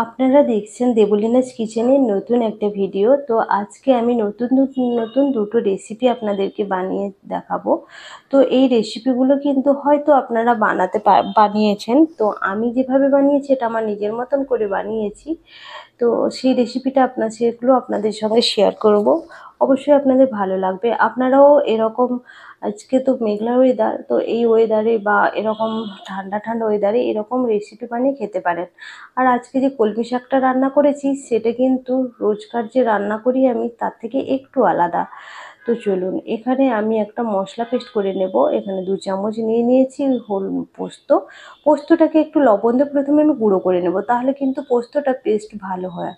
আপনারা দেখছেন দেবলীনাস কিচেনের নতুন একটা ভিডিও। তো আজকে আমি নতুন নতুন নতুন দুটো রেসিপি আপনাদেরকে বানিয়ে দেখাবো। তো এই রেসিপিগুলো কিন্তু হয়তো আপনারা বানিয়েছেন। তো আমি যেভাবে বানিয়েছি এটা আমার নিজের মতন করে বানিয়েছি। তো সেই রেসিপিটা সেগুলো আপনাদের সঙ্গে শেয়ার করব। অবশ্যই আপনাদের ভালো লাগবে। আপনারাও এরকম, আজকে তো মেঘলা ওয়েদার, তো এই ওয়েদারে বা এরকম ঠান্ডা ঠান্ডা ওয়েদারে এরকম রেসিপি বানিয়ে খেতে পারেন। আর আজকে যে কলমি শাকটা রান্না করেছি সেটা কিন্তু রোজকার যে রান্না করি আমি তার থেকে একটু আলাদা। তো চলুন, এখানে আমি একটা মশলা পেস্ট করে নেব। এখানে 2 চামচ নিয়ে নিয়েছি পোস্ত। পোস্তটাকে একটু লবণ দিয়ে প্রথমে আমি গুঁড়ো করে নেব, তাহলে কিন্তু পোস্তটা পেস্ট ভালো হয়।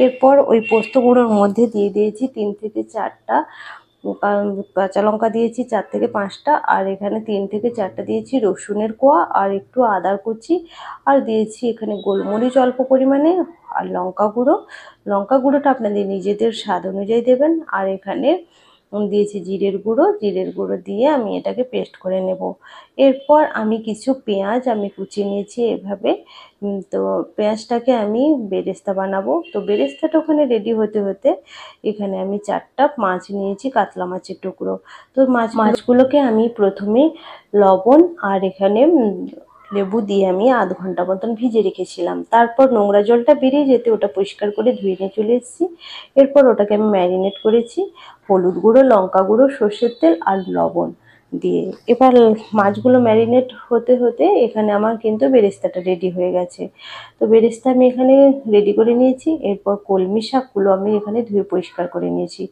এরপর ওই পোস্ত গুঁড়োর মধ্যে দিয়ে দিয়েছি 3 থেকে 4টা কাঁচা লঙ্কা, দিয়েছি 4 থেকে 5টা, আর এখানে 3 থেকে 4টা দিয়েছি রসুনের কোয়া, আর একটু আদার কুচি, আর দিয়েছি এখানে গোলমরিচ অল্প পরিমাণে, আর লঙ্কা গুঁড়োটা আপনাদের নিজেদের স্বাদ অনুযায়ী দেবেন। আর এখানে দিয়েছি জিরের গুঁড়ো দিয়ে আমি এটাকে পেস্ট করে নেব। এরপর আমি কিছু পেঁয়াজ আমি কুচিয়ে নিয়েছি এভাবে। তো পেঁয়াজটাকে আমি বেরেস্তা বানাবো। তো বেরেস্তাটা ওখানে রেডি হতে হতে এখানে আমি 4টা মাছ নিয়েছি, কাতলা মাছের টুকরো। তো মাছগুলোকে আমি প্রথমে লবণ আর এখানে লেবু দিয়ে আমি আধ ঘন্টা মতন ভিজে রেখেছিলাম। তারপর নোংরা জলটা বেরিয়ে যেতে ওটা পরিষ্কার করে ধুয়ে নিয়ে চলে এসেছি। এরপর ওটাকে আমি ম্যারিনেট করেছি হলুদ গুঁড়ো, লঙ্কা গুঁড়ো, সর্ষের তেল আর লবণ দিয়ে। এবার মাছগুলো ম্যারিনেট হতে হতে এখানে আমার কিন্তু বেরেস্তাটা রেডি হয়ে গেছে। তো বেরেস্তা আমি এখানে রেডি করে নিয়েছি। এরপর কলমি শাকগুলো আমি এখানে ধুয়ে পরিষ্কার করে নিয়েছি।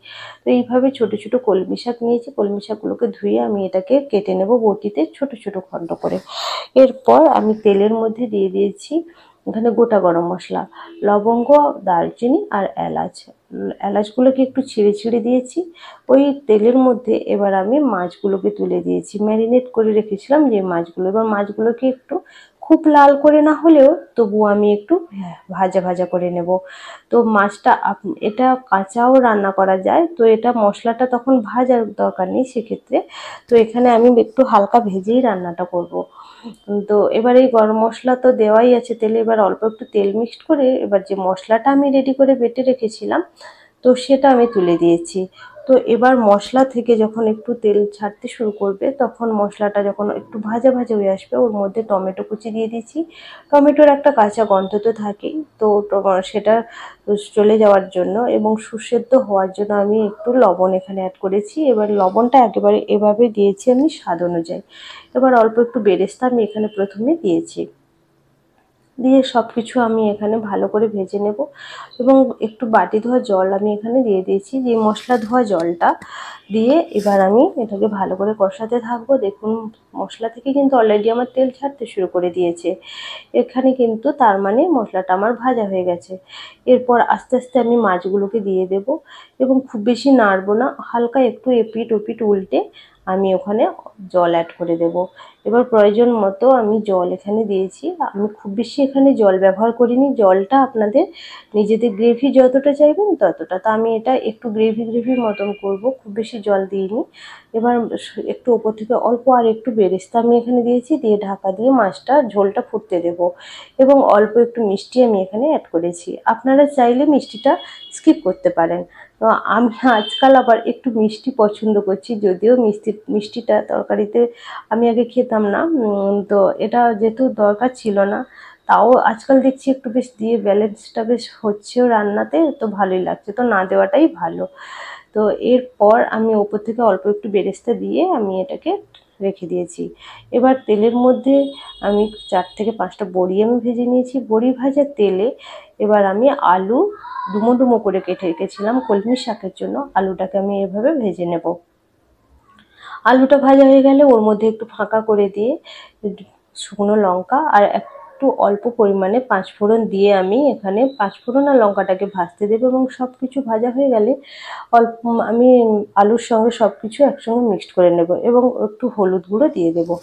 তো এইভাবে ছোট ছোট কলমি শাক নিয়েছি। কলমি শাকগুলোকে ধুয়ে আমি এটাকে কেটে নেব বটিতে ছোট ছোট খণ্ড করে। এরপর আমি তেলের মধ্যে দিয়ে দিয়েছি এখানে গোটা গরম মশলা, লবঙ্গ, দারচিনি আর এলাচগুলোকে একটু ছিঁড়ে ছিঁড়ে দিয়েছি ওই তেলের মধ্যে। এবার আমি মাছগুলোকে তুলে দিয়েছি, ম্যারিনেট করে রেখেছিলাম যে মাছগুলো। এবার মাছগুলোকে একটু খুব লাল করে না হলেও তবুও আমি একটু ভাজা ভাজা করে নেব। তো মাছটা এটা কাঁচাও রান্না করা যায়, তো এটা মশলাটা তখন ভাজার দরকার নেই সেক্ষেত্রে। তো এখানে আমি একটু হালকা ভেজেই রান্নাটা করব। তো এবার এই গরম মশলা তো দেওয়াই আছে তেলে, এবার অল্প একটু তেল মিক্সড করে এবার যে মশলাটা আমি রেডি করে বেটে রেখেছিলাম তো সেটা আমি তুলে দিয়েছি। তো এবার মশলা থেকে যখন একটু তেল ছাড়তে শুরু করবে, তখন মশলাটা যখন একটু ভাজা ভাজা হয়ে আসবে ওর মধ্যে টমেটো কুচি দিয়ে দিচ্ছি। টমেটোর একটা কাঁচা গন্ধ তো থাকেই, তো সেটা চলে যাওয়ার জন্য এবং সুসেদ্ধ হওয়ার জন্য আমি একটু লবণ এখানে অ্যাড করেছি। এবার লবণটা একেবারে এভাবে দিয়েছি আমি স্বাদ অনুযায়ী। এবার অল্প একটু বেরেস্তা আমি এখানে প্রথমে দিয়েছি, দিয়ে সব কিছু আমি এখানে ভালো করে ভেজে নেব। এবং একটু বাটি ধোয়া জল আমি এখানে দিয়ে দিয়েছি, যে মশলা ধোয়া জলটা দিয়ে এবার আমি এটাকে ভালো করে কষাতে থাকবো। দেখুন মশলা থেকে কিন্তু অলরেডি আমার তেল ছাড়তে শুরু করে দিয়েছে। এখানে কিন্তু তার মানে মশলাটা আমার ভাজা হয়ে গেছে। এরপর আস্তে আস্তে আমি মাছগুলোকে দিয়ে দেব এবং খুব বেশি নাড়বো না, হালকা একটু এপিট ওপিট উল্টে আমি ওখানে জল অ্যাড করে দেব। এবার প্রয়োজন মতো আমি জল এখানে দিয়েছি। আমি খুব বেশি এখানে জল ব্যবহার করিনি, জলটা আপনাদের নিজেদের গ্রেভি যতটা চাইবেন ততটা। তা আমি এটা একটু গ্রেভির মতন করব, খুব বেশি জল দিইনি। এবার একটু ওপর থেকে অল্প আর একটু বেরেস্তা আমি এখানে দিয়েছি, দিয়ে ঢাকা দিয়ে মাছটা ঝোলটা ফুটতে দেব। এবং অল্প একটু মিষ্টি আমি এখানে অ্যাড করেছি, আপনারা চাইলে মিষ্টিটা স্কিপ করতে পারেন। তো আমি আজকাল আবার একটু মিষ্টি পছন্দ করছি, যদিও মিষ্টিটা তরকারিতে আমি আগে খেতাম না। তো এটা যেহেতু দরকার ছিল না, তাও আজকাল দেখছি একটু বেশ দিয়ে ব্যালেন্সটা বেশ হচ্ছেও রান্নাতে, তো ভালোই লাগছে, তো না দেওয়াটাই ভালো। তো এরপর আমি ওপর থেকে অল্প একটু বেরেস্তা দিয়ে আমি এটাকে রেখে দিয়েছি। এবার তেলের মধ্যে আমি 4 থেকে 5টা বড়ি আমি ভেজে নিয়েছি। বড়ি ভাজার তেলে এবার আমি আলু ডুমো ডুমো করে কেটে রেখেছিলাম কলমি শাকের জন্য, আলুটাকে আমি এভাবে ভেজে নেব। আলুটা ভাজা হয়ে গেলে ওর মধ্যে একটু ফাঁকা করে দিয়ে শুকনো লঙ্কা আর একটু অল্প পরিমাণে পাঁচফোড়ন দিয়ে আমি এখানে পাঁচফোড়ন আর লঙ্কাটাকে ভাজতে দেবো। এবং সব কিছু ভাজা হয়ে গেলে অল্প আমি আলুর সঙ্গে সব কিছু একসঙ্গে মিক্সড করে নেব এবং একটু হলুদ গুঁড়ো দিয়ে দেবো।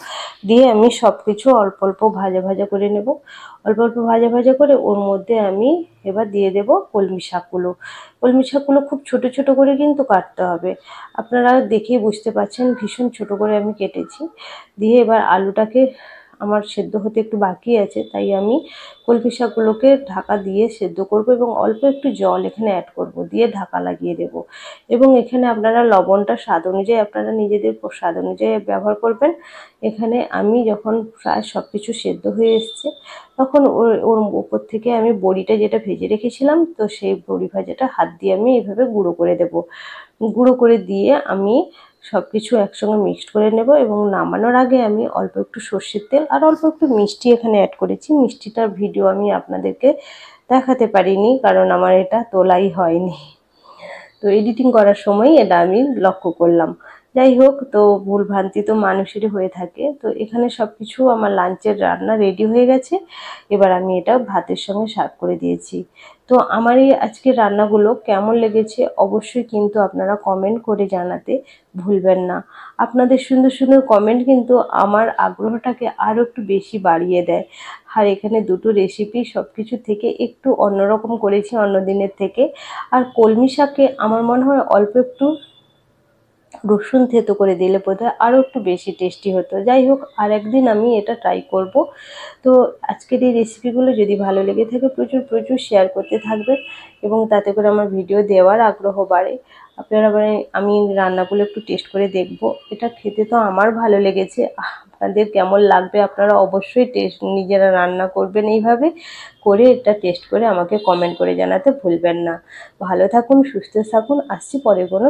দিয়ে আমি সব কিছু অল্প অল্প ভাজা ভাজা করে নেব। অল্প অল্প ভাজা ভাজা করে ওর মধ্যে আমি এবার দিয়ে দেব কলমি শাকগুলো। কলমি শাকগুলো খুব ছোট ছোট করে কিন্তু কাটতে হবে, আপনারা দেখেই বুঝতে পারছেন ভীষণ ছোট করে আমি কেটেছি। দিয়ে এবার আমার সেদ্ধ হতে একটু বাকি আছে, তাই আমি কলমি শাকগুলোকে ঢাকা দিয়ে সেদ্ধ করব এবং অল্প একটু জল এখানে অ্যাড করব, দিয়ে ঢাকা লাগিয়ে দেব। এবং এখানে আপনারা লবণটা স্বাদ অনুযায়ী আপনারা নিজেদের স্বাদ অনুযায়ী ব্যবহার করবেন। এখানে আমি যখন প্রায় সব কিছু সেদ্ধ হয়ে এসছে, তখন ওর উপর থেকে আমি বড়িটা যেটা ভেজে রেখেছিলাম, তো সেই বড়ি ভাজাটা হাত দিয়ে আমি এইভাবে গুঁড়ো করে দেব। গুঁড়ো করে দিয়ে আমি সব কিছু একসঙ্গে মিক্সড করে নেব এবং নামানোর আগে আমি অল্প একটু সর্ষের তেল আর অল্প একটু মিষ্টি এখানে অ্যাড করেছি। মিষ্টিটার ভিডিও আমি আপনাদেরকে দেখাতে পারিনি, কারণ আমার এটা তোলাই হয়নি, তো এডিটিং করার সময় এটা আমি লক্ষ্য করলাম। যাই হোক, তো ভুলভ্রান্তি তো মানুষেরই হয়ে থাকে। তো এখানে সব কিছু আমার লাঞ্চের রান্না রেডি হয়ে গেছে। এবার আমি এটা ভাতের সঙ্গে সার্ভ করে দিয়েছি। তো আমার এই আজকের রান্নাগুলো কেমন লেগেছে অবশ্যই কিন্তু আপনারা কমেন্ট করে জানাতে ভুলবেন না। আপনাদের সুন্দর সুন্দর কমেন্ট কিন্তু আমার আগ্রহটাকে আরও একটু বেশি বাড়িয়ে দেয়। আর এখানে দুটো রেসিপি সব কিছু থেকে একটু অন্যরকম করেছি অন্য দিনের থেকে। আর কলমি শাকে আমার মনে হয় অল্প একটু রসুন থেতো করে দিলে বোধহয় আরও একটু বেশি টেস্টি হতো। যাই হোক, আর একদিন আমি এটা ট্রাই করব। তো আজকের এই রেসিপিগুলো যদি ভালো লেগে থাকে প্রচুর প্রচুর শেয়ার করতে থাকবেন, এবং তাতে করে আমার ভিডিও দেওয়ার আগ্রহ বাড়ে। আপনারা মানে আমি রান্নাগুলো একটু টেস্ট করে দেখব। এটা খেতে তো আমার ভালো লেগেছে, আপনাদের কেমন লাগবে আপনারা অবশ্যই নিজেরা রান্না করবেন এইভাবে করে, এটা টেস্ট করে আমাকে কমেন্ট করে জানাতে ভুলবেন না। ভালো থাকুন, সুস্থ থাকুন, আসছি পরে কোনো